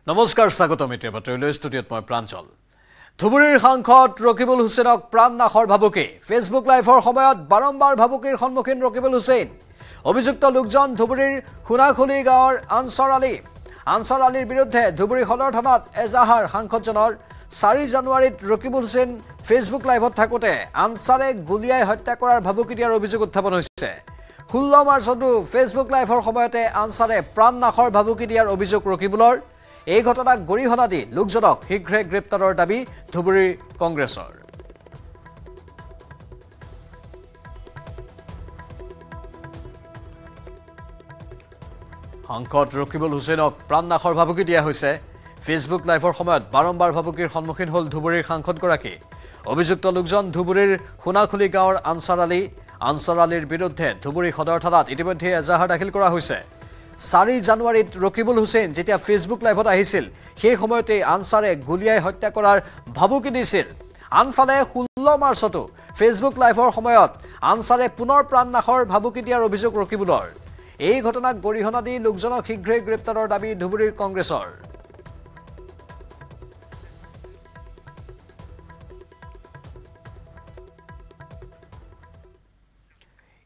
নমস্কাৰ স্বাগতম এতিয়া বাতৰিলৈ ষ্টুডিঅ'ত মই প্ৰাঞ্জল ধুবুৰীৰ সাংসদ ৰকিবুল হুছেইনক প্ৰাণনাশৰ ভাবুকি ফেচবুক লাইভৰ সময়ত বাৰম্বাৰ ভাবুকিৰ সন্মুখীন ৰকিবুল হুছেইন অভিযুক্ত লোকজন ধুবুৰীৰ খুনাখুলি গাঁৱৰ আনছাৰ আলীৰ বিৰুদ্ধে ধুবুৰী সদৰ থানাত এজাহাৰ সাংসদজনৰ 4 জানুৱাৰীত ৰকিবুল হুছেইন ফেচবুক লাইভত থাকোতে আনছাৰে গুলিয়াই হত্যা কৰাৰ ভাবুকি দিয়াৰ অভিযোগ উত্থাপন হৈছে 16 মাৰ্চতো ফেচবুক লাইভৰ সময়তে আনছাৰে প্ৰাণনাশৰ ভাবুকি দিয়াৰ অভিযোগ ৰকিবুলৰ এই ঘটনাক গৰিহণা দি লোকজনক শীঘ্ৰে গ্ৰেপ্তাৰৰ দাবী ধুবুৰী কংগ্ৰেছৰ সাংসদ ৰকিবুল হুছেইনক প্ৰাণনাশৰ ভাবুকি দিয়া হৈছে ফেচবুক লাইভৰ সময়ত বাৰম্বাৰ ভাবুকিৰ সন্মুখীন হ'ল ধুবুৰীৰ সাংসদগৰাকী অভিযুক্ত লোকজন ধুবুৰীৰ খুনাখুলি গাঁৱৰ আনছাৰ আলীৰ বিৰুদ্ধে ধুবুৰী সদৰ থানাত ইতিমধ্যে এজাহাৰ দাখিল কৰা হৈছে 4 জানুৱাৰীত ৰকিবুল হুছেইন যেতিয়া ফেচবুক লাইভত আহিছিল সেই সময়তে আনছাৰে গুলিয়াই হত্যা কৰাৰ ভাবুকি দিছিল আনফালে 16 মাৰ্চতো ফেচবুক লাইভৰ সময়ত আনছাৰে পুনৰ প্ৰাণনাশৰ ভাবুকি দিয়াৰ অভিযোগ ৰকিবুলৰ এই ঘটনাক গৰিহণা দি লোকজনক শীঘ্ৰে গ্ৰেপ্তাৰৰ দাবী ধুবুৰীৰ কংগ্ৰেছৰ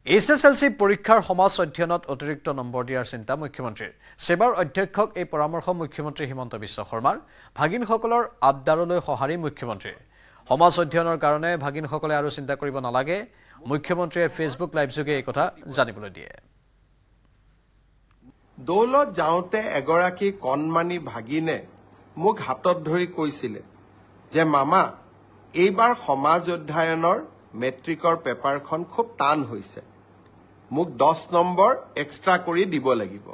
এছএছএলসি পৰীক্ষাৰ সমাজ অধ্যয়নত অতিৰিক্ত নম্বৰ দিয়াৰ চিন্তা মুখ্যমন্ত্ৰীৰ সেবাৰ অধ্যক্ষক এই পৰামৰ্শ মুখ্যমন্ত্ৰী হিমন্ত বিশ্ব শৰ্মাৰ ভাগিনসকলৰ আবদাৰলৈ সহাৰি মুখ্যমন্ত্ৰী সমাজ অধ্যয়নৰ কাৰণে ভাগিনসকলে আৰু চিন্তা কৰিব নালাগে মুখ্যমন্ত্ৰীয়ে ফেচবুক লাইভ যোগে এই কথা জানিবলৈ দিয়ে দৌলত যাওঁতে এগৰাকী কণমানি ভাগিনে মোক হাতত ধৰি কৈছিল যে মামা এইবাৰ সমাজ অধ্যয়নৰ মেট্ৰিকৰ পেপাৰখন খুব টান হৈছে মোক 10 নম্বৰ এক্সট্ৰা কৰি দিব লাগিব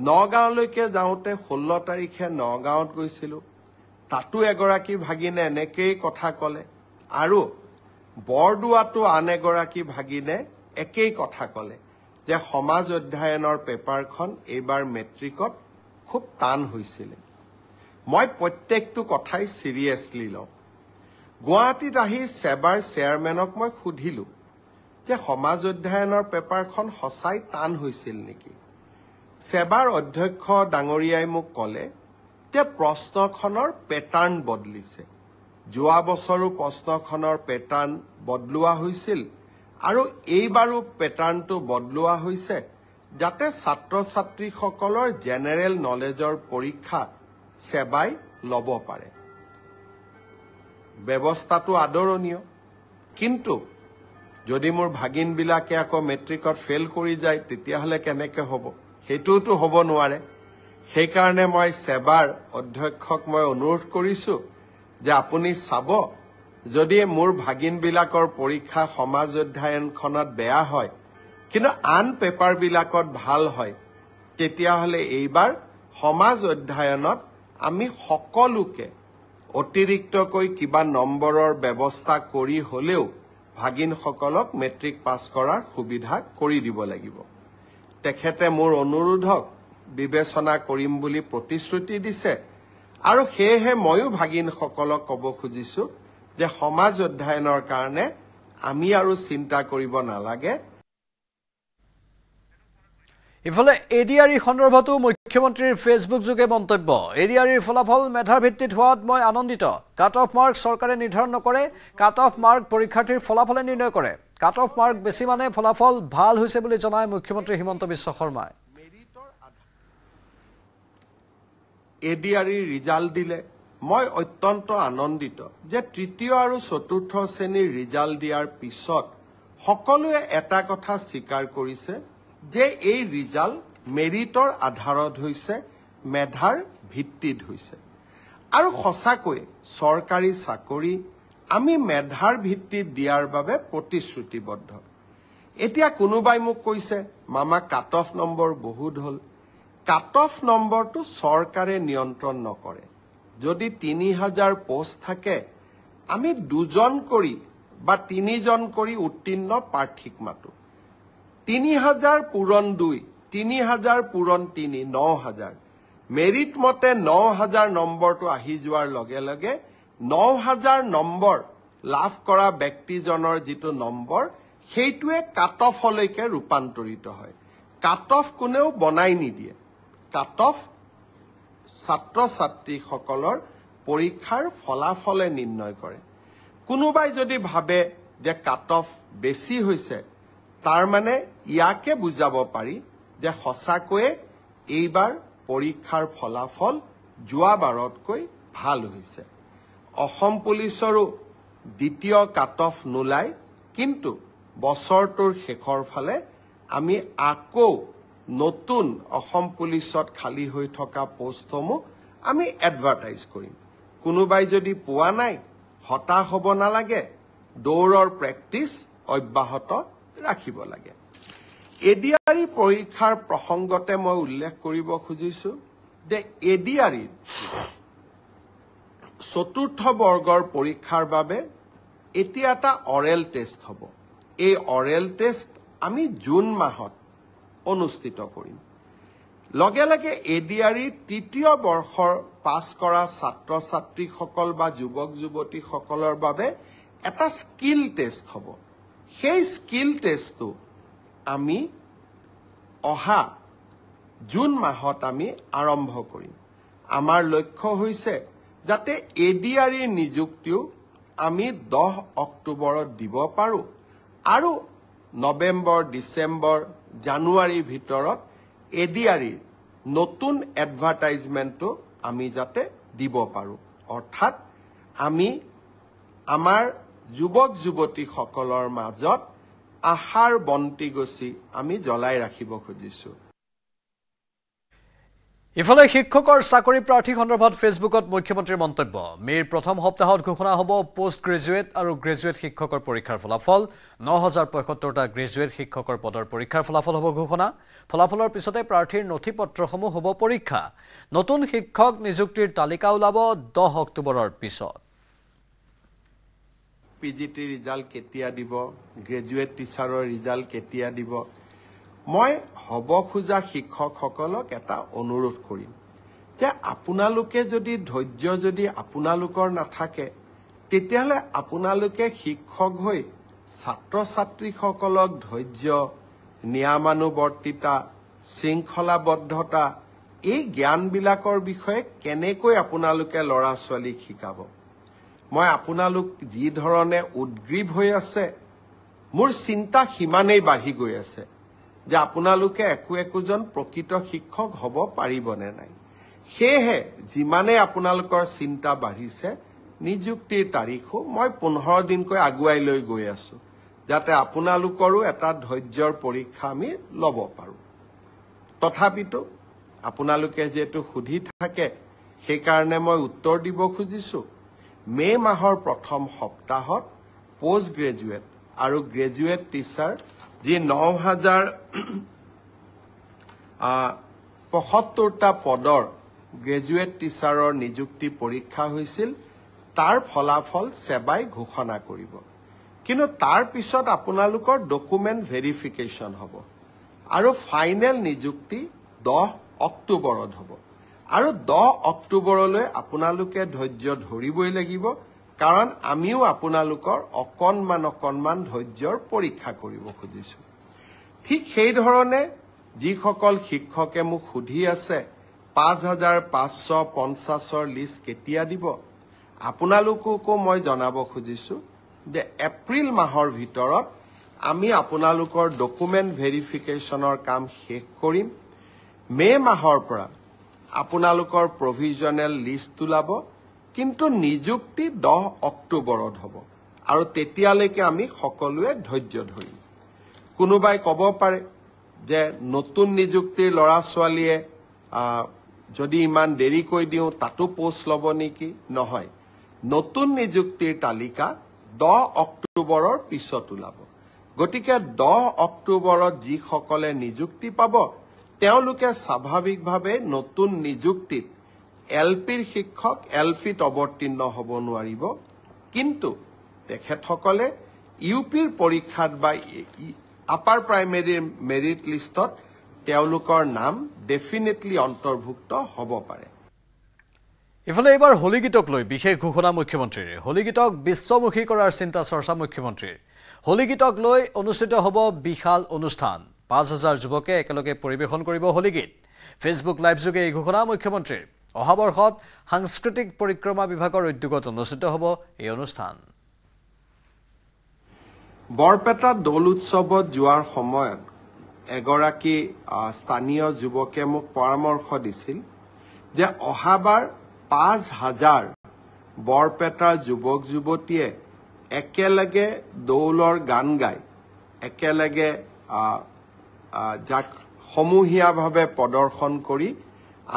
নগাঁৱলৈকে যাওঁতে 16 তাৰিখে নগাঁৱত গৈছিলো তাতো এগৰাকী ভাগিনে এনেকেই কথা ক'লে আৰু বৰদুৱাতো আন এগৰাকী ভাগিনে একেই কথা ক'লে যে সমাজ অধ্যয়নৰ পেপাৰখন এইবাৰ মেট্ৰিকত খুব টান হৈছিল মই প্ৰত্যেকটো কথাই সিৰিয়াসলি লওঁ গুৱাহাটীত আহি সেবাৰ চেয়াৰমেনক মই সুধিলো যে সমাজ অধ্যয়নৰ পেপাৰখন সঁচাই টান হৈছিল নেকি সেবাৰ অধ্যক্ষ ডাঙৰীয়াই মোক ক'লে যে প্ৰশ্নখনৰ পেটাৰ্ণ বদলিছে যোৱা বছৰো প্ৰশ্নখনৰ পেটাৰ্ণ বদলোৱা হৈছিল আৰু এইবাৰো পেটাৰ্ণটো বদলোৱা হৈছে যাতে ছাত্ৰ ছাত্ৰীসকলৰ জেনেৰেল নলেজৰ পৰীক্ষা সেবাই ল'ব পাৰে ব্যৱস্থাটো আদৰণীয় কিন্তু যদি মোৰ ভাগিনবিলাকে আকৌ মেট্ৰিকত ফেল কৰি যায় তেতিয়াহলে কেনেকে হ'ব হেতুটো হ'ব নোৱাৰে সেইকাৰণে মই সেবাৰ অধ্যক্ষক মই অনুৰোধ কৰিছো যে আপুনি চাব যদি মোৰ ভাগিনবিলাকৰ পৰীক্ষা সমাজ অধ্যয়নখনত বেয়া হয় কিন্তু আন পেপাৰবিলাকত ভাল হয় তেতিয়াহলে এইবাৰ সমাজ অধ্যয়নত আমি সকলোকে অতিৰিক্তকৈ কিবা নম্বৰৰ ব্যৱস্থা কৰি হলেও ভাগিনসকলক মেট্ৰিক পাছ কৰাৰ সুবিধা কৰি দিব লাগিব তেখেতে মোৰ অনুৰোধক বিবেচনা কৰিম বুলি প্ৰতিশ্ৰুতি দিছে আৰু সেয়েহে ময়ো ভাগিনসকলক ক'ব খুজিছো যে সমাজ অধ্যয়নৰ কাৰণে আমি আৰু চিন্তা কৰিব নালাগে ইফালে এডিআৰই সন্দৰ্ভতো মুখ্যমন্ত্ৰীৰ ফেচবুক যোগে মন্তব্য এডিআৰইৰ ফলাফল মেধাৰ ভিত্তিত হোৱাত মই আনন্দিত কাট অফ মাৰ্ক চৰকাৰে নিৰ্ধাৰণ নকৰে কাট অফ মাৰ্ক পৰীক্ষাৰ্থীৰ ফলাফলে নিৰ্ণয় কৰে কাট অফ মাৰ্ক বেছি মানে ফলাফল ভাল হৈছে বুলি জনায় মুখ্যমন্ত্ৰী হিমন্ত বিশ্ব শৰ্মাই এডিআৰই ৰিজাল্ট দিলে মই অত্যন্ত আনন্দিত যে তৃতীয় আৰু চতুৰ্থ শ্ৰেণীৰ ৰিজাল্ট দিয়াৰ পিছত সকলোৱে এটা কথা স্বীকাৰ কৰিছে যে এই ৰিজাল্ট মেৰিটৰ আধাৰত হৈছে মেধাৰ ভিত্তিত হৈছে আৰু সঁচাকৈ চৰকাৰী চাকৰি আমি মেধাৰ ভিত্তিত দিয়াৰ বাবে প্ৰতিশ্ৰুতিবদ্ধ এতিয়া কোনোবাই মোক কৈছে মামা কাট অফ নম্বৰ বহুত হ'ল কাট অফ নম্বৰটো চৰকাৰে নিয়ন্ত্ৰণ নকৰে যদি 3000 পোষ্ট থাকে আমি 2জন কৰি বা 3জন কৰি উত্তীৰ্ণ প্ৰাৰ্থীক মাতো 3000 পূৰণ 2 3000 পূৰণ 3 9000 মেৰিট মতে 9000 নম্বৰটো আহি যোৱাৰ লগে লগে 9000 নম্বৰ লাভ কৰা ব্যক্তিজনৰ যিটো নম্বৰ সেইটোৱে কাট অফলৈকে ৰূপান্তৰিত হয় কাট অফ কোনেও বনাই নিদিয়ে কাট অফ ছাত্ৰ ছাত্ৰীসকলৰ পৰীক্ষাৰ ফলাফলে নিৰ্ণয় কৰে কোনোবাই যদি ভাবে যে কাট অফ বেছি হৈছে তাৰ মানে ইয়াকে বুজাব পাৰি যে সঁচাকৈয়ে এইবাৰ পৰীক্ষাৰ ফলাফল যোৱাবাৰতকৈ ভাল হৈছে অসম পুলিচৰো দ্বিতীয় কাট অফ নোলায় কিন্তু বছৰটোৰ শেষৰ ফালে আমি আকৌ নতুন অসম পুলিচত খালী হৈ থকা পোষ্টসমূহ আমি এডভাৰটাইজ কৰিম কোনোবাই যদি পোৱা নাই হতাশ হ'ব নালাগে দৌৰৰ প্ৰেক্টিচ অব্যাহত ৰাখিব লাগে এডিআৰই পৰীক্ষাৰ প্ৰসংগতে মই উল্লেখ কৰিব খুজিছো যে এডিআৰই চতুৰ্থ বৰ্গৰ পৰীক্ষাৰ বাবে এতিয়া এটা অৰেল টেষ্ট হ'ব এই অৰেল টেষ্ট আমি জুন মাহত অনুষ্ঠিত কৰিম লগে লগে এডিআৰই তৃতীয় বৰ্ষৰ পাছ কৰা ছাত্ৰ ছাত্ৰীসকল বা যুৱক যুৱতীসকলৰ বাবে এটা স্কিল টেষ্ট হ'ব সেই স্কিল টেষ্টটো আমি অহা জুন মাহত আমি আৰম্ভ কৰিম আমাৰ লক্ষ্য হৈছে যাতে এডিআৰইৰ নিযুক্তিও আমি 10 অক্টোবৰত দিব পাৰো আৰু নৱেম্বৰ ডিসেম্বৰ জানুৱাৰীৰ ভিতৰত এডিআৰইৰ নতুন এডভাৰটাইজমেন্টটো আমি যাতে দিব পাৰো অৰ্থাৎ আমি আমাৰ যুৱক যুৱতীসকলৰ মাজত আশাৰ বন্তি গছি আমি জ্বলাই ৰাখিব খুজিছো ইফালে শিক্ষকৰ চাকৰি প্ৰাৰ্থী সন্দৰ্ভত ফেচবুকত মুখ্যমন্ত্ৰীৰ মন্তব্য মেৰ প্ৰথম সপ্তাহত ঘোষণা হ'ব পোষ্ট গ্ৰেজুৱেট আৰু গ্ৰেজুৱেট শিক্ষকৰ পৰীক্ষাৰ ফলাফল 9075টা গ্ৰেজুৱেট শিক্ষকৰ পদৰ পৰীক্ষাৰ ফলাফল হ'ব ঘোষণা ফলাফলৰ পিছতে প্ৰাৰ্থীৰ নথিপত্ৰসমূহ হ'ব পৰীক্ষা নতুন শিক্ষক নিযুক্তিৰ তালিকা ওলাব 10 অক্টোবৰৰ পিছত পিজিটি ৰিজাল্ট কেতিয়া দিব গ্ৰেজুৱেট টিচাৰৰ ৰিজাল্ট কেতিয়া দিব মই হব খোজা শিক্ষকসকলক এটা অনুৰোধ কৰিম যে আপোনালোকে যদি ধৈৰ্য যদি আপোনালোকৰ নাথাকে তেতিয়াহলে আপোনালোকে শিক্ষক হৈ ছাত্ৰ ছাত্ৰীসকলক ধৈৰ্য নিয়মানুবৰ্তিতা শৃংখলাবদ্ধতা এই জ্ঞানবিলাকৰ বিষয়ে কেনেকৈ আপোনালোকে ল'ৰা ছোৱালীক শিকাব মই আপোনালোক যি ধৰণে উদ্গ্ৰীৱ হৈ আছে মোৰ চিন্তা সিমানেই বাঢ়ি গৈ আছে যে আপোনালোকে একোজন প্ৰকৃত শিক্ষক হ'ব পাৰিবনে নাই সেয়েহে যিমানে আপোনালোকৰ চিন্তা বাঢ়িছে নিযুক্তিৰ তাৰিখো মই 15 দিনকৈ আগুৱাই লৈ গৈ আছো যাতে আপোনালোকৰো এটা ধৈৰ্যৰ পৰীক্ষা আমি ল'ব পাৰো তথাপিতো আপোনালোকে যেটো সুধি থাকে সেই কাৰণে মই উত্তৰ দিব খুজিছো মে মাহৰ প্ৰথম সপ্তাহত পোষ্ট গ্ৰেজুৱেট আৰু গ্ৰেজুৱেট টিচাৰ যি 9075টা পদৰ গ্ৰেজুৱেট টিচাৰৰ নিযুক্তি পৰীক্ষা হৈছিল তাৰ ফলাফল সেবাই ঘোষণা কৰিব কিন্তু তাৰ পিছত আপোনালোকৰ ডকুমেন্ট ভেৰিফিকেশন হ'ব আৰু ফাইনেল নিযুক্তি 10 অক্টোবৰত হ'ব আৰু 10 অক্টোবৰলৈ আপোনালোকে ধৈৰ্য ধৰিবই লাগিব কাৰণ আমিও আপোনালোকৰ অকনমান ধৈৰ্যৰ পৰীক্ষা কৰিব খুজিছো ঠিক সেই ধৰণে যিসকল শিক্ষকে মোক সুধি আছে 5550ৰ লিষ্ট কেতিয়া দিব আপোনালোককো মই জনাব খুজিছো যে এপ্ৰিল মাহৰ ভিতৰত আমি আপোনালোকৰ ডকুমেন্ট ভেৰিফিকেশনৰ কাম শেষ কৰিম মে মাহৰ পৰা আপোনালোকৰ প্ৰভিজনেল লিষ্ট ওলাব কিন্তু নিযুক্তি 10 অক্টোবৰত হ'ব আৰু তেতিয়ালৈকে আমি সকলোৱে ধৈৰ্য ধৰিম কোনোবাই ক'ব পাৰে যে নতুন নিযুক্তিৰ ল'ৰা ছোৱালীয়ে যদি ইমান দেৰি কৈ দিও তাতো পোষ্ট ল'ব নেকি নহয় নতুন নিযুক্তিৰ তালিকা 10 অক্টোবৰৰ পিছত ওলাব গতিকে 10 অক্টোবৰত যি সকলে নিযুক্তি পাব তেওঁলোকে স্বাভাৱিকভাৱে নতুন নিযুক্তিত এলপিৰ শিক্ষক এলপিত অৱতীৰ্ণ হ'ব নোৱাৰিব কিন্তু তেখেতসকলে ইউপিৰ পৰীক্ষাত বা আপাৰ প্ৰাইমেৰী মেৰিট লিষ্টত তেওঁলোকৰ নাম ডেফিনেটলি অন্তৰ্ভুক্ত হ'ব পাৰে ইফালে এবাৰ হোলী গীতক লৈ বিশেষ ঘোষণা মুখ্যমন্ত্ৰীৰ হোলী গীতক বিশ্বমুখী কৰাৰ চিন্তা চৰ্চা মুখ্যমন্ত্ৰীৰ হোলী গীতক লৈ অনুষ্ঠিত হ'ব বিশাল অনুষ্ঠান 5000 যুৱকে একেলগে পৰিবেশন কৰিব হোলী গীত ফেচবুক লাইভ যোগে এই ঘোষণা মুখ্যমন্ত্ৰীৰ অহা বৰ্ষত সাংস্কৃতিক পৰিক্ৰমা বিভাগৰ উদ্যোগত অনুষ্ঠিত হ'ব এই অনুষ্ঠান। বৰপেটা দৌল উৎসৱত যোৱাৰ সময়ত এগৰাকী স্থানীয় যুৱকে মোক পৰামৰ্শ দিছিল যে অহাবাৰ 5,000 বৰপেটাৰ যুৱক যুৱতীয়ে একেলগে দৌলৰ গান গায় একেলগে যাক সমূহীয়াভাৱে প্ৰদৰ্শন কৰি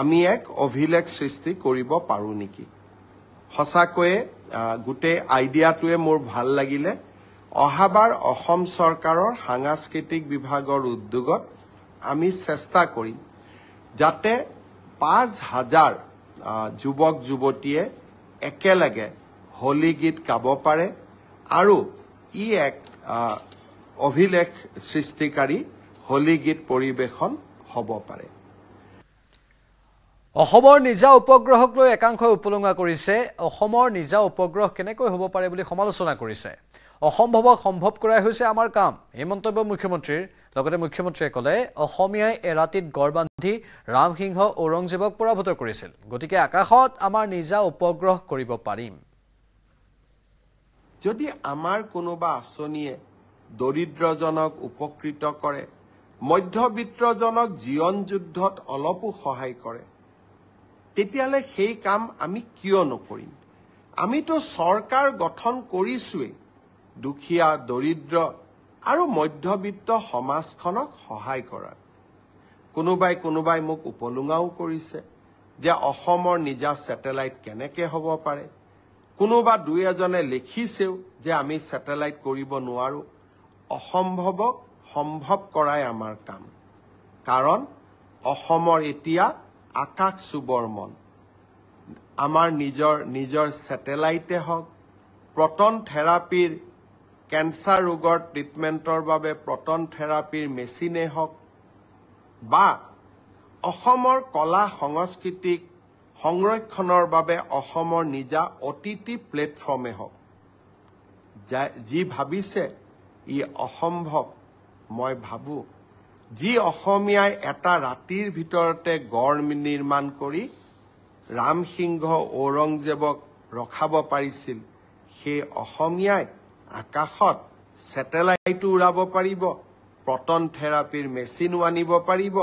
আমি এক অভিলেখ সৃষ্টি কৰিব পাৰোঁ নেকি। সঁচাকৈয়ে গোটেই আইডিয়াটোৱে মোৰ ভাল লাগিলে। অহাবাৰ অসম চৰকাৰৰ সাংস্কৃতিক বিভাগৰ উদ্যোগত আমি চেষ্টা কৰিম যাতে 5,000 যুৱক যুৱতীয়ে একেলগে হোলী গীত গাব পাৰে আৰু ই এক অভিলেখ সৃষ্টিকাৰী হোলী গীত পৰিৱেশন হ'ব পাৰে। অসমৰ নিজা উপগ্ৰহক লৈ একাংশই উপলুঙা কৰিছে। অসমৰ নিজা উপগ্ৰহ কেনেকৈ হ'ব পাৰে বুলি সমালোচনা কৰিছে। অসম্ভৱক সম্ভৱ কৰাই হৈছে আমাৰ কাম, এই মন্তব্য মুখ্যমন্ত্ৰীৰ। লগতে মুখ্যমন্ত্ৰীয়ে ক'লে অসমীয়াই এৰাতিত গড় বান্ধি ৰামসিংহ ঔৰংজেবক পৰাভূত কৰিছিল, গতিকে আকাশত আমাৰ নিজা উপগ্ৰহ কৰিব পাৰিম। যদি আমাৰ কোনোবা আঁচনিয়ে দৰিদ্ৰজনক উপকৃত কৰে, মধ্যবিত্তজনক জীৱন যুদ্ধত অলপো সহায় কৰে, তেতিয়াহ'লে সেই কাম আমি কিয় নকৰিম? আমিতো চৰকাৰ গঠন কৰিছোৱেই দুখীয়া, দৰিদ্ৰ আৰু মধ্যবিত্ত সমাজখনক সহায় কৰাৰ। কোনোবাই মোক উপলুঙাও কৰিছে যে অসমৰ নিজা ছেটেলাইট কেনেকৈ হ'ব পাৰে। কোনোবা দুই এজনে লিখিছেও যে আমি ছেটেলাইট কৰিব নোৱাৰোঁ। অসম্ভৱক সম্ভৱ কৰাই আমাৰ কাম, কাৰণ অসমৰ এতিয়া আকাশ চুবৰ মন। আমাৰ নিজৰ ছেটেলাইটে হওক, প্ৰটন থেৰাপিৰ কেঞ্চাৰ ৰোগৰ ট্ৰিটমেণ্টৰ বাবে প্ৰটন থেৰাপিৰ মেচিনে হওক বা অসমৰ কলা সংস্কৃতিক সংৰক্ষণৰ বাবে অসমৰ নিজা OTT প্লেটফৰ্মে হওক, যি ভাবিছে ই অসম্ভৱ। মই ভাবোঁ যি অসমীয়াই এটা ৰাতিৰ ভিতৰতে গড় নিৰ্মাণ কৰি ৰামসিংহ ঔৰংজেবক ৰখাব পাৰিছিল, সেই অসমীয়াই আকাশত ছেটেলাইটো উৰাব পাৰিব, প্ৰটন থেৰাপিৰ মেচিনো আনিব পাৰিব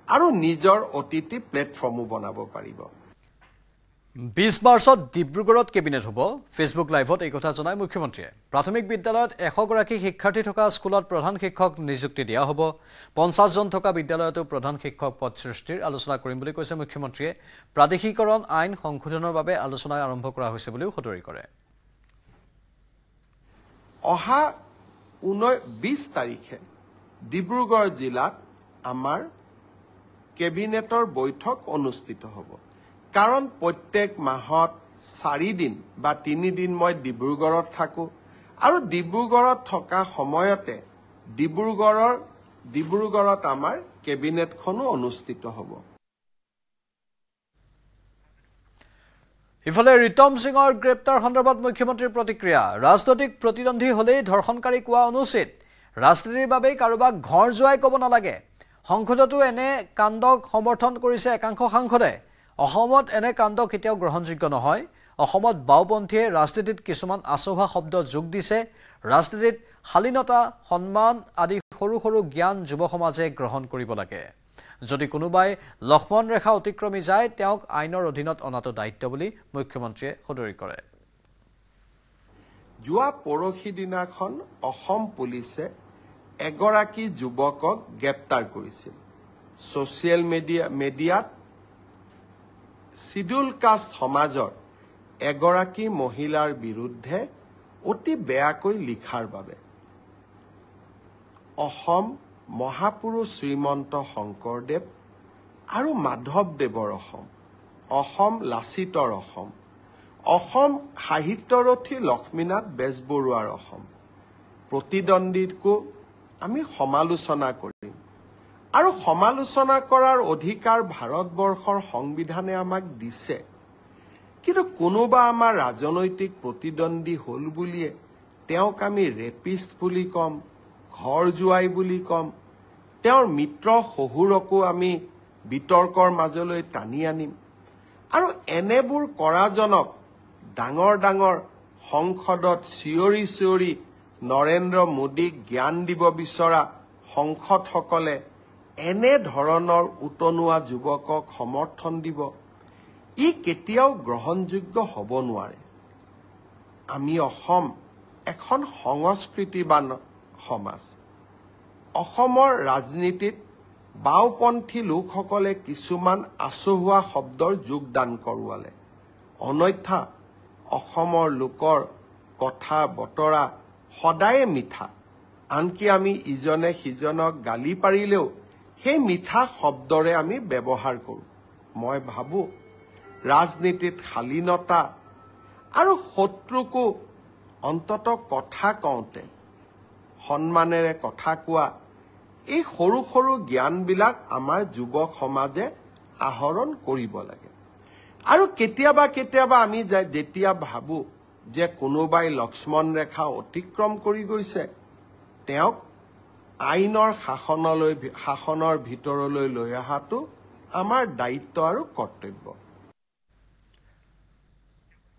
আৰু নিজৰ OTT প্লেটফৰ্মো বনাব পাৰিব। 20 মাৰ্চত ডিব্ৰুগড়ত কেবিনেট হ'ব। ফেচবুক লাইভত এই কথা জনায় মুখ্যমন্ত্ৰীয়ে। প্ৰাথমিক বিদ্যালয়ত 100 গৰাকী শিক্ষাৰ্থী থকা স্কুলত প্ৰধান শিক্ষক নিযুক্তি দিয়া হ'ব। 50 জন থকা বিদ্যালয়তো প্ৰধান শিক্ষক পদ সৃষ্টিৰ আলোচনা কৰিম বুলি কৈছে মুখ্যমন্ত্ৰীয়ে। প্ৰাদেশিকৰণ আইন সংশোধনৰ বাবে আলোচনা আৰম্ভ কৰা হৈছে বুলিও সদৰি কৰে। অহা 20 তাৰিখে ডিব্ৰুগড় জিলাত আমাৰ কেবিনেটৰ বৈঠক অনুষ্ঠিত হ'ব। কাৰণ প্ৰত্যেক মাহত 4 দিন বা 3 দিন মই ডিব্ৰুগড়ত থাকোঁ আৰু ডিব্ৰুগড়ত থকা সময়তে ডিব্ৰুগড়ত আমাৰ কেবিনেটখনো অনুষ্ঠিত হ'ব। ইফালে ৰিতম সিঙৰ গ্ৰেপ্তাৰ সন্দৰ্ভত মুখ্যমন্ত্ৰীৰ প্ৰতিক্ৰিয়া। ৰাজনৈতিক প্ৰতিদ্বন্দ্বী হ'লেই ধৰ্ষণকাৰী কোৱা অনুচিত। ৰাজনীতিৰ বাবেই কাৰোবাক ঘৰ যোৱাই ক'ব নালাগে। সংসদতো এনে কাণ্ডক সমৰ্থন কৰিছে একাংশ সাংসদে। অসমত এনে কাণ্ড কেতিয়াও গ্ৰহণযোগ্য নহয়। অসমত বাওপন্থীয়ে ৰাজনীতিত কিছুমান আচোভা শব্দ যোগ দিছে। ৰাজনীতিত শালীনতা, সন্মান আদি সৰু সৰু জ্ঞান যুৱ সমাজে গ্ৰহণ কৰিব লাগে। যদি কোনোবাই লক্ষ্মণ ৰেখা অতিক্ৰমি যায়, তেওঁক আইনৰ অধীনত অনাটো দায়িত্ব বুলি মুখ্যমন্ত্ৰীয়ে সদৰি কৰে। যোৱা পৰহি দিনাখন অসম পুলিচে এগৰাকী যুৱকক গ্ৰেপ্তাৰ কৰিছিল। ছ'চিয়েল মিডিয়াত শিডিউল কাষ্ট সমাজৰ এগৰাকী মহিলাৰ বিৰুদ্ধে অতি বেয়াকৈ লিখাৰ বাবে। অসম মহাপুৰুষ শ্ৰীমন্ত শংকৰদেৱ আৰু মাধৱদেৱৰ অসম, অসম লাচিতৰ অসম, অসম সাহিত্যৰথী লক্ষ্মীনাথ বেজবৰুৱাৰ অসম। প্ৰতিদ্বন্দ্বীকো আমি সমালোচনা কৰিম আৰু সমালোচনা কৰাৰ অধিকাৰ ভাৰতবৰ্ষৰ সংবিধানে আমাক দিছে। কিন্তু কোনোবা আমাৰ ৰাজনৈতিক প্ৰতিদ্বন্দ্বী হ'ল বুলিয়ে তেওঁক আমি ৰেপিষ্ট বুলি ক'ম, ঘৰ জোৱাই বুলি ক'ম, তেওঁৰ মিত্ৰ শহুৰকো আমি বিতৰ্কৰ মাজলৈ টানি আনিম। আৰু এনেবোৰ কৰাজনক ডাঙৰ ডাঙৰ সংসদত চিঞৰি চিঞৰি নৰেন্দ্ৰ মোদীক জ্ঞান দিব বিচৰা সংসদসকলে এনে ধৰণৰ উতনুৱা যুৱকক সমৰ্থন দিব ই কেতিয়াও গ্ৰহণযোগ্য হ'ব নোৱাৰে আমি অসম এখন সংস্কৃতিবান সমাজ অসমৰ ৰাজনীতিত বাওপন্থী লোকসকলে কিছুমান আচহুৱা শব্দৰ যোগদান কৰোৱালে অন্যথা অসমৰ লোকৰ কথা বতৰা সদায়ে মিঠা আনকি আমি ইজনে সিজনক গালি পাৰিলেও সেই মিঠা শব্দৰে আমি ব্যৱহাৰ কৰোঁ মই ভাবো ৰাজনীতিত শালীনতা আৰু শত্ৰুকো অন্তত কথা কওঁতে সন্মানেৰে কথা কোৱা এই সৰু সৰু জ্ঞানবিলাক আমাৰ যুৱক সমাজে আহৰণ কৰিব লাগে আৰু কেতিয়াবা কেতিয়াবা আমি যেতিয়া ভাবো যে কোনোবাই লক্ষ্মণ ৰেখা অতিক্ৰম কৰি গৈছে তেওঁক আইনৰ শাসনৰ ভিতৰলৈ লৈ অহাটো আমাৰ দায়িত্ব আৰু কৰ্তব্য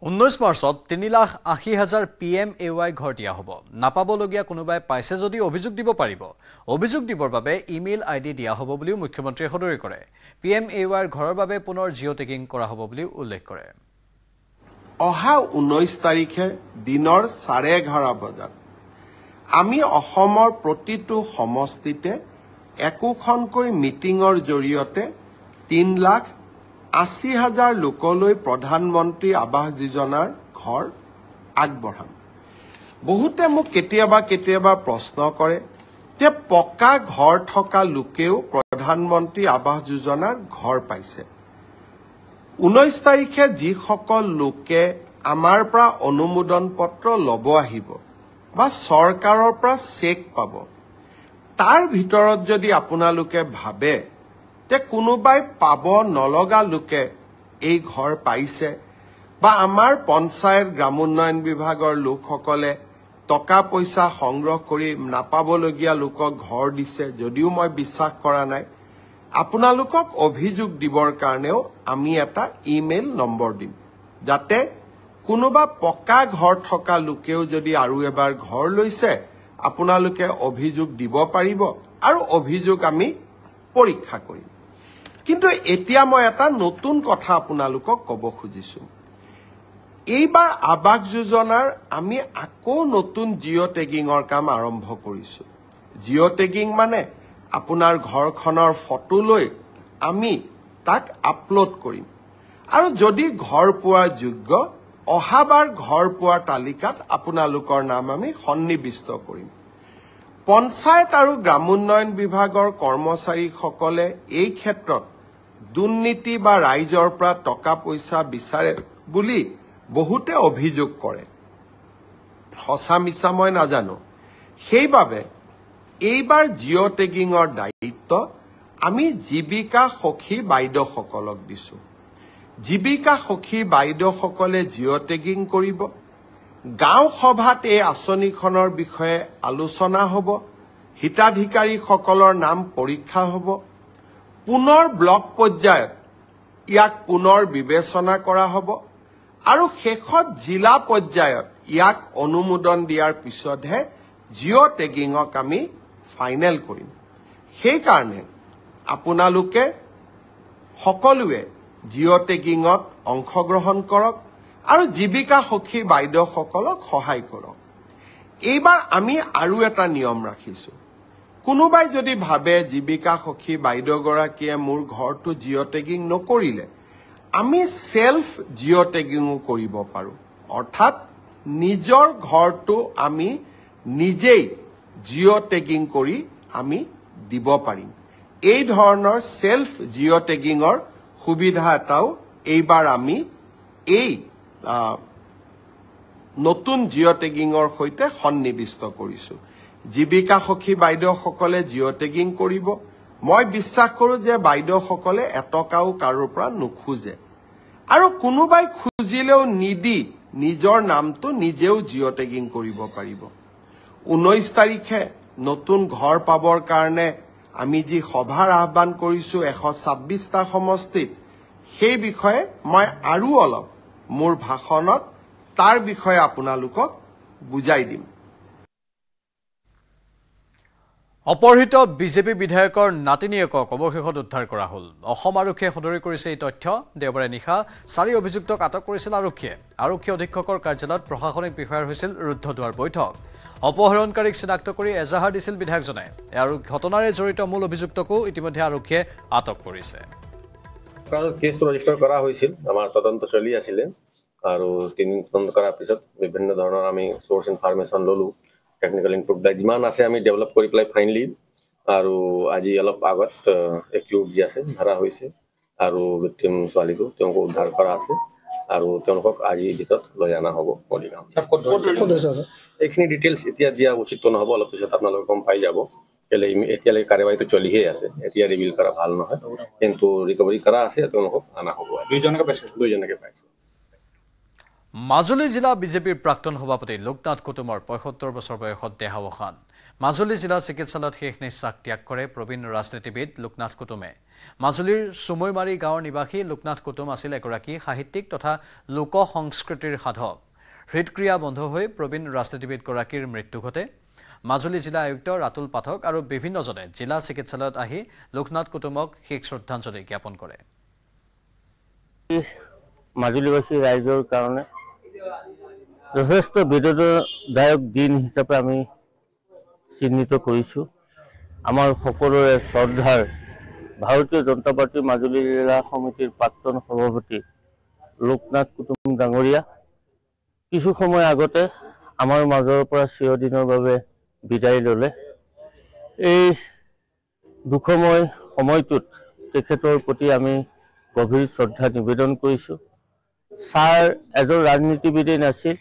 19 মাৰ্চত 3,80,000 PMAY ঘৰ দিয়া হ'ব নাপাবলগীয়া কোনোবাই পাইছে যদি অভিযোগ দিব পাৰিব অভিযোগ দিবৰ বাবে ইমেইল আইডি দিয়া হ'ব বুলিও মুখ্যমন্ত্ৰীয়ে সদৰি কৰে PMAY ঘৰৰ বাবে পুনৰ জিঅ' টেগিং কৰা হ'ব বুলি উল্লেখ কৰে অহা 19 তাৰিখে দিনৰ 11:30 বজাত আমি অসমৰ প্ৰতিটো সমষ্টিতে একোখনকৈ মিটিঙৰ জৰিয়তে 3,80,000 লোকলৈ প্ৰধানমন্ত্ৰী আৱাস যোজনাৰ ঘৰ আগবঢ়াম বহুতে মোক কেতিয়াবা প্ৰশ্ন কৰে যে পকা ঘৰ থকা লোকেও প্ৰধানমন্ত্ৰী আৱাস যোজনাৰ ঘৰ পাইছে 19 তাৰিখে যিসকল লোকে আমাৰ পৰা অনুমোদন পত্ৰ ল'ব আহিব বা চৰকাৰৰ পৰা চেক পাব তাৰ ভিতৰত যদি আপোনালোকে ভাবে যে কোনোবাই পাব নলগা লোকে এই ঘৰ পাইছে বা আমাৰ পঞ্চায়ত গ্ৰামোন্নয়ন বিভাগৰ লোকসকলে টকা পইচা সংগ্ৰহ কৰি নাপাবলগীয়া লোকক ঘৰ দিছে যদিও মই বিশ্বাস কৰা নাই আপোনালোকক অভিযোগ দিবৰ কাৰণেও আমি এটা ইমেইল নম্বৰ দিম যাতে কোনোবা পকা ঘৰ থকা লোকেও যদি আৰু এবাৰ ঘৰ লৈছে আপোনালোকে অভিযোগ দিব পাৰিব আৰু অভিযোগ আমি পৰীক্ষা কৰিম কিন্তু এতিয়া মই এটা নতুন কথা আপোনালোকক ক'ব খুজিছো এইবাৰ আৱাস যোজনাৰ আমি আকৌ নতুন জিঅ' টেগিঙৰ কাম আৰম্ভ কৰিছো জিঅ' টেগিং মানে আপোনাৰ ঘৰখনৰ ফটো লৈ আমি তাক আপলোড কৰিম আৰু যদি ঘৰ পোৱাৰ যোগ্য অহাবাৰ ঘৰ পোৱাৰ তালিকাত আপোনালোকৰ নাম আমি সন্নিবিষ্ট কৰিম পঞ্চায়ত আৰু গ্ৰামোন্নয়ন বিভাগৰ কৰ্মচাৰীসকলে এই ক্ষেত্ৰত দুৰ্নীতি বা ৰাইজৰ পৰা টকা পইচা বিচাৰে বুলি বহুতে অভিযোগ কৰে সঁচা মিছা মই নাজানো সেইবাবে এইবাৰ জিঅ' টেগিঙৰ দায়িত্ব আমি জীৱিকা সখী বাইদেউসকলক দিছো জীৱিকা সখী বাইদেউসকলে জিঅ' টেগিং কৰিব গাঁও সভাত এই আঁচনিখনৰ বিষয়ে আলোচনা হ'ব হিতাধিকাৰীসকলৰ নাম পৰীক্ষা হ'ব পুনৰ ব্লক পৰ্যায়ত ইয়াক পুনৰ বিবেচনা কৰা হ'ব আৰু শেষত জিলা পৰ্যায়ত ইয়াক অনুমোদন দিয়াৰ পিছতহে জিঅ' টেগিঙক আমি ফাইনেল কৰিম সেইকাৰণে আপোনালোকে সকলোৱে জিঅ' টেগিঙত অংশগ্ৰহণ কৰক আৰু জীৱিকা সখী বাইদেউসকলক সহায় কৰক এইবাৰ আমি আৰু এটা নিয়ম ৰাখিছো কোনোবাই যদি ভাবে জীৱিকা সখী বাইদেউগৰাকীয়ে মোৰ ঘৰটো জিঅ' টেগিং নকৰিলে আমি সেলফ জিঅ' টেগিঙো কৰিব পাৰো অৰ্থাৎ নিজৰ ঘৰটো আমি নিজেই জিঅ' টেগিং কৰি আমি দিব পাৰিম এই ধৰণৰ সেলফ জিঅ' টেগিঙৰ সুবিধা এটাও এইবাৰ আমি এই নতুন জিঅ' টেগিঙৰ সৈতে সন্নিবিষ্ট কৰিছো জীৱিকা সখী বাইদেউসকলে জিঅ' টেগিং কৰিব মই বিশ্বাস কৰো যে বাইদেউসকলে এটকাও কাৰো পৰা নোখোজে আৰু কোনোবাই খুজিলেও নিদি নিজৰ নামটো নিজেও জিঅ' টেগিং কৰিব পাৰিব 19 তাৰিখে নতুন ঘৰ পাবৰ কাৰণে আমি যি সভাৰ আহ্বান কৰিছো 126টা সমষ্টিত সেই বিষয়ে মই আৰু অলপ মোৰ ভাষণত তাৰ বিষয়ে আপোনালোকক বুজাই দিম। অপহৃত বিজেপি বিধায়কৰ নাতিনীয়েকক অৱশেষত উদ্ধাৰ কৰা হ'ল। অসম আৰক্ষীয়ে সদৰি কৰিছে এই তথ্য। দেওবাৰে নিশা 4 অভিযুক্তক আটক কৰিছিল আৰক্ষীয়ে। আৰক্ষী অধীক্ষকৰ কাৰ্যালয়ত প্ৰশাসনিক বিষয়াৰ হৈছিল ৰুদ্ধদ্বাৰ বৈঠক। অপহৰণকাৰীক চিনাক্ত কৰি এজাহাৰ দিছিল বিধায়কজনে। আৰু ঘটনাৰে জড়িত মূল অভিযুক্তকো ইতিমধ্যে আৰক্ষীয়ে আটক কৰিছে। কেছ ৰেজিষ্টাৰ কৰা হৈছিল, আমাৰ তদন্ত চলি আছিলে আৰু তদন্ত কৰাৰ পিছত বিভিন্ন ধৰণৰ আমি সোৰ্স ইনফৰমেশ্যন ললো, টেকনিকেল ইনপুট যিমান আছে আমি ডেভেলপ কৰি পেলাই ফাইনেলি আৰু আজি অলপ আগত একিউড যি আছে ধৰা হৈছে আৰু ভিক্টিম ছোৱালীটো তেওঁক উদ্ধাৰ কৰা আছে আৰু তেওঁলোকক আজি ভিতৰত লৈ অনা হ'ব মৰিগাঁও। এইখিনি ডিটেইলছ এতিয়া দিয়া উচিত নহ'ব, অলপ পিছত আপোনালোকে গম পাই যাব। এতিয়ালৈকে কাৰ্যবাহীটো চলিহে আছে, এতিয়া ৰিভিল কৰা ভাল নহয়, কিন্তু ৰিকভাৰী কৰা আছে, তেওঁলোকক অনা হ'ব। দুইজনকে পাইছে। মাজুলী জিলা বিজেপিৰ প্ৰাক্তন সভাপতি লোকনাথ কুটুমৰ ৭৫ বছৰ বয়সত দেহাৱসান। মাজুলী জিলা চিকিৎসালয়ত শেষ নিশ্বাস ত্যাগ কৰে প্ৰবীণ ৰাজনীতিবিদ লোকনাথ কুটুমে। মাজুলীৰ চুমৈমাৰী গাঁৱৰ নিবাসী লোকনাথ কুটুম আছিল এগৰাকী সাহিত্যিক তথা লোক সংস্কৃতিৰ সাধক। হৃদক্ৰিয়া বন্ধ হৈ প্ৰবীণ ৰাজনীতিবিদগৰাকীৰ মৃত্যু ঘটে। মাজুলী জিলা আয়ুক্ত ৰাতুল পাঠক আৰু বিভিন্নজনে জিলা চিকিৎসালয়ত আহি লোকনাথ কুটুমক শেষ শ্ৰদ্ধাঞ্জলি জ্ঞাপন কৰে। মাজুলীবাসী ৰাইজৰ কাৰণে যথেষ্ট বেদনাদায়ক দিন হিচাপে আমি চিহ্নিত কৰিছোঁ। আমাৰ সকলোৰে শ্ৰদ্ধাৰ ভাৰতীয় জনতা পাৰ্টীৰ মাজুলী জিলা সমিতিৰ প্ৰাক্তন সভাপতি লোকনাথ কুটুম ডাঙৰীয়া কিছু সময় আগতে আমাৰ মাজৰ পৰা চিৰদিনৰ বাবে বিদায় ল'লে। এই দুখময় সময়টোত তেখেতৰ প্ৰতি আমি গভীৰ শ্ৰদ্ধা নিবেদন কৰিছোঁ। ছাৰ এজন ৰাজনীতিবিদেই নাছিল,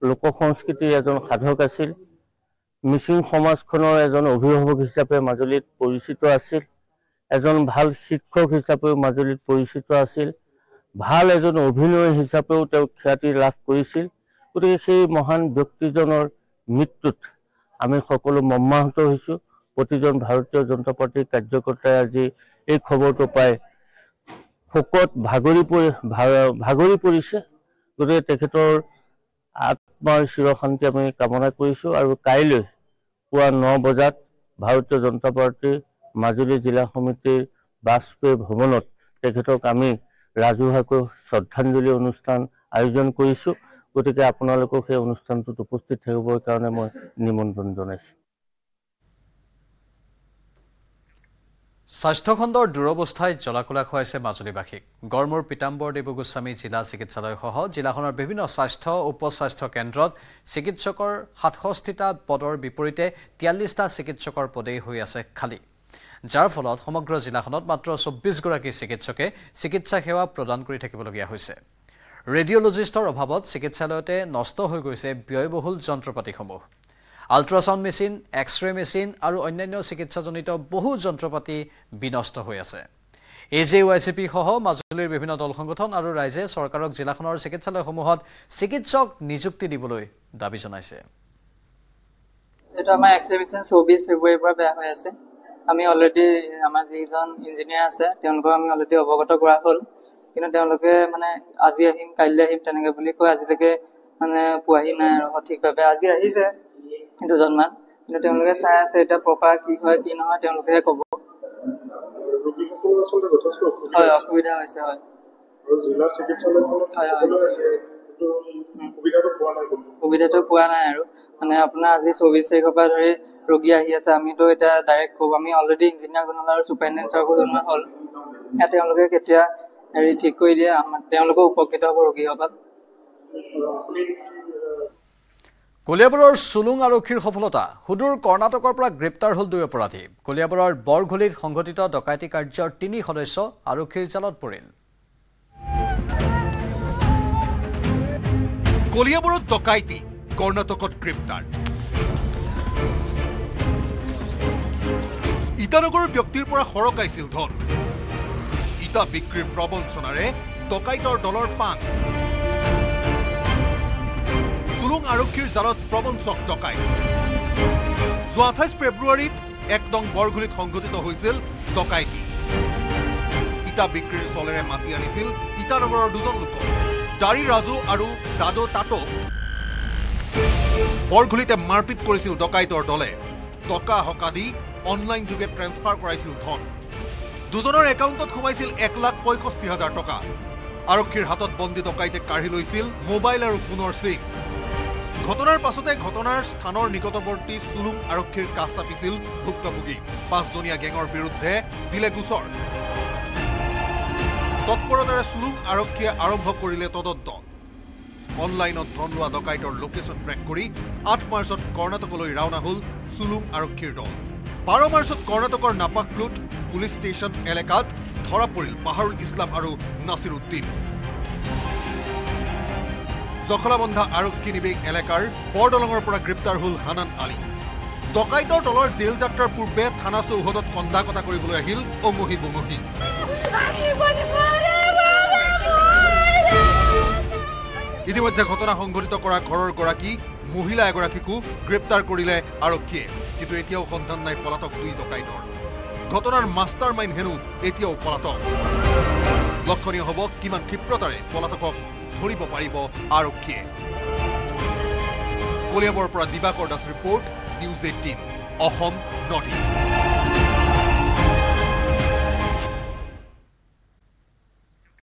লোক সংস্কৃতিৰ এজন সাধক আছিল, মিচিং সমাজখনৰ এজন অভিভাৱক হিচাপে মাজুলীত পৰিচিত আছিল, এজন ভাল শিক্ষক হিচাপেও মাজুলীত পৰিচিত আছিল, ভাল এজন অভিনয় হিচাপেও তেওঁ খ্যাতি লাভ কৰিছিল। গতিকে সেই মহান ব্যক্তিজনৰ মৃত্যুত আমি সকলো মৰ্মাহত হৈছোঁ। প্ৰতিজন ভাৰতীয় জনতা পাৰ্টীৰ কাৰ্যকৰ্তাই আজি এই খবৰটো পাই শোকত ভাগৰি পৰিছে। গতিকে তেখেতৰ আত্মাৰ চিৰশান্তি আমি কামনা কৰিছোঁ আৰু কাইলৈ পুৱা 9 বজাত ভাৰতীয় জনতা পাৰ্টীৰ মাজুলী জিলা সমিতিৰ বাজপেয়ী ভৱনত তেখেতক আমি ৰাজহুৱাকৈ শ্ৰদ্ধাঞ্জলি অনুষ্ঠান আয়োজন কৰিছোঁ। গতিকে আপোনালোকক সেই অনুষ্ঠানটোত উপস্থিত থাকিবৰ কাৰণে মই নিমন্ত্ৰণ জনাইছোঁ। স্বাস্থ্যখণ্ডৰ দুৰৱস্থাই জলাকলা খুৱাইছে মাজুলীবাসীক। গড়মূৰ পীতাম্বৰ দেৱ গোস্বামী জিলা চিকিৎসালয়সহ জিলাখনৰ বিভিন্ন স্বাস্থ্য উপস্বাস্থ্য কেন্দ্ৰত চিকিৎসকৰ ৬৭টা পদৰ বিপৰীতে ৪৩টা চিকিৎসকৰ পদেই হৈ আছে খালী, যাৰ ফলত সমগ্ৰ জিলাখনত মাত্ৰ ২৪গৰাকী চিকিৎসকে চিকিৎসা সেৱা প্ৰদান কৰি থাকিবলগীয়া হৈছে। ৰেডিঅ'লজিষ্টৰ অভাৱত চিকিৎসালয়তে নষ্ট হৈ গৈছে ব্যয়বহুল যন্ত্ৰপাতিসমূহ। আল্ট্ৰাছাউণ্ড মেচিন, এক্সৰে মেচিন আৰু অন্যান্য চিকিৎসাজনিত বহু যন্ত্ৰপাতি বিনষ্ট হৈ আছে। AJYCP সহ মাজুলীৰ বিভিন্ন দল সংগঠন আৰু ৰাইজে চৰকাৰক জিলাখনৰ চিকিৎসালয়সমূহত চিকিৎসক নিযুক্তি দিবলৈ দাবী জনাইছে। এটা আমাৰ এক্সৰে মেচিন ২৪ ফেব্ৰুৱাৰীৰ পৰা বেয়া হৈ আছে। আমি অলৰেডি আমাৰ যিজন ইঞ্জিনিয়াৰ আছে তেওঁলোকক আমি অলৰেডি অৱগত কৰা হ'ল, কিন্তু তেওঁলোকে মানে আজি আহিম কাইলৈ আহিম তেনেকে বুলি কৈ আজিলৈকে মানে পোৱাহি নাই আৰু সঠিকভাৱে। আজি আহিছে দুজনমান, কিন্তু তেওঁলোকে চাই আছে এতিয়া প্ৰপাৰ কি হয় কি নহয় তেওঁলোকেহে ক'ব। হয়, অসুবিধা হৈছে। হয়, সুবিধাটো পোৱা নাই আৰু মানে আপোনাৰ আজি ২৪ তাৰিখৰ পৰা ধৰি ৰোগী আহি আছে। আমিতো এতিয়া ডাইৰেক্ট ক'ব, আমি অলৰেডি ইঞ্জিনিয়াৰ জনোৱা আৰু ছুপাৰিনটেণ্ডেণ্টকো জনোৱা হ'ল। তেওঁলোকে কেতিয়া ঠিক কৰি দিয়ে, তেওঁলোকেও উপকৃত হ'ব ৰোগীসকল। কলিয়াবৰৰ চুলুং আৰক্ষীৰ সফলতা। সুদূৰ কৰ্ণাটকৰ পৰা গ্ৰেপ্তাৰ হ'ল 2 অপৰাধী। কলিয়াবৰৰ বৰঘুলিত সংঘটিত ডকাইতি কাৰ্যৰ 3 সদস্য আৰক্ষীৰ জালত পৰিল। কলিয়াবৰত ডকাইতি, কৰ্ণাটকত গ্ৰেপ্তাৰ। ইটানগৰৰ ব্যক্তিৰ পৰা সৰকাইছিল ধন। ইটা বিক্ৰীৰ প্ৰবঞ্চনাৰে ডকাইতৰ দলৰ পাং। চুলুং আৰক্ষীৰ জালত প্ৰবঞ্চক ডকাইত। যোৱা ২৮ ফেব্ৰুৱাৰীত ১ নং বৰঘুলিত সংঘটিত হৈছিল ডকাইতি। ইটা বিক্ৰীৰ চলেৰে মাতি আনিছিল ইটানগৰৰ দুজন লোকক দাড়ি ৰাজু আৰু দাদো টাটো বৰঘুলিতে মাৰপিট কৰিছিল ডকাইতৰ দলে টকা হকা দি অনলাইন যোগে ট্ৰেন্সফাৰ কৰাইছিল ধন দুজনৰ একাউণ্টত সোমাইছিল 1,65,000 টকা আৰক্ষীৰ হাতত বন্দী ডকাইতে কাঢ়ি লৈছিল মোবাইল আৰু ফোনৰ চিম ঘটনাৰ পাছতে ঘটনাৰ স্থানৰ নিকটৱৰ্তী চুলুং আৰক্ষীৰ কাষ চাপিছিল ভুক্তভোগী 5জনীয়া গেঙৰ বিৰুদ্ধে দিলে গোচৰ তৎপৰতাৰে চুলুং আৰক্ষীয়ে আৰম্ভ কৰিলে তদন্ত অনলাইনত ধন লোৱা ডকাইতৰ লোকেশ্যন ট্ৰেক কৰি 8 মাৰ্চত কৰ্ণাটকলৈ ৰাওনা হ'ল চুলুং আৰক্ষীৰ দল 12 মাৰ্চত কৰ্ণাটকৰ নাপাকলুট পুলিচ ষ্টেচন এলেকাত ধৰা পৰিল বাহাৰুল ইছলাম আৰু নাছিৰ উদ্দিন জখলাবন্ধা আৰক্ষী নিবেশ এলেকাৰ বৰদলঙৰ পৰা গ্ৰেপ্তাৰ হ'ল হানান আলী ডকাইতৰ দলৰ জেল যাত্ৰাৰ পূৰ্বে থানা চৌহদত কন্দা কটা কৰিবলৈ আহিল অঙহী বঙহী ইতিমধ্যে ঘটনা সংঘটিত কৰা ঘৰৰ গৰাকী মহিলা এগৰাকীকো গ্ৰেপ্তাৰ কৰিলে আৰক্ষীয়ে কিন্তু এতিয়াও সন্ধান নাই পলাতক দুই ডকাইতৰ ঘটনাৰ মাষ্টাৰ মাইণ্ড হেনো এতিয়াও পলাতক লক্ষণীয় হ'ব কিমান ক্ষিপ্ৰতাৰে পলাতকক ধৰিব পাৰিব আৰক্ষীয়ে কলিয়াবৰ পৰা Dibakar Das report news 18 Asom north east